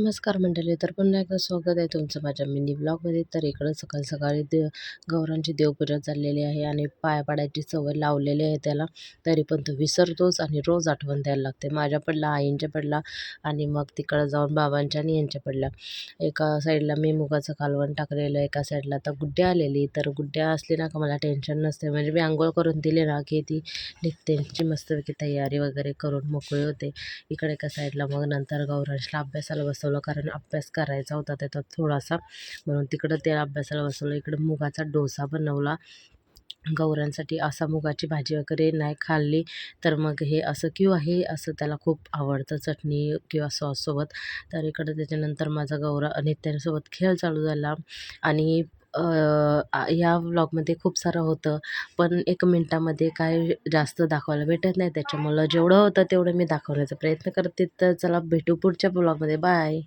नमस्कार मंडळी. तर पुन्हा एकदा स्वागत आहे तुमचं माझ्या मिनी ब्लॉगमध्ये. तर इकडं सकाळी गौरांची देवपूजा चाललेली आहे आणि पाया पाडायची सवय लावलेली आहे त्याला. तरी पण तो विसरतोच आणि रोज आठवण द्यायला लागते. माझ्या पडला, आईंच्या पडला आणि मग तिकडं जाऊन बाबांच्या आणि यांच्या पडल्या. एका साईडला मी मुगाचं कालवण टाकलेलं, एका साईडला आता गुड्ड्या आलेली. तर गुड्ड्या असली ना का मला टेन्शन नसते. म्हणजे मी अंघोळ करून दिली ना की ती निघते. त्यांची मस्तपैकी तयारी वगैरे करून मोकळी होते. इकडे एका साईडला मग नंतर गौरांशला अभ्यासाला बसवलं, कारण अभ्यास करायचा होता त्याचा थोडासा, म्हणून तिकडं ते अभ्यासाला बसवलं. इकडं मुगाचा डोसा बनवला गौरांसाठी. असा मुगाची भाजी वगैरे नाही खाल्ली तर मग हे असं किंवा हे असं त्याला खूप आवडतं चटणी किंवा सॉससोबत. तर इकडं त्याच्यानंतर माझा गौरा नित्यासोबत खेळ चालू झाला आणि या व्लॉगमध्ये खूप सारं होतं, पण 1 मिनिटामध्ये काय जास्त दाखवायला भेटत नाही. त्याच्यामुळं जेवढं होतं तेवढं मी दाखवण्याचा प्रयत्न करते. तर चला भेटू पुढच्या ब्लॉगमध्ये. बाय.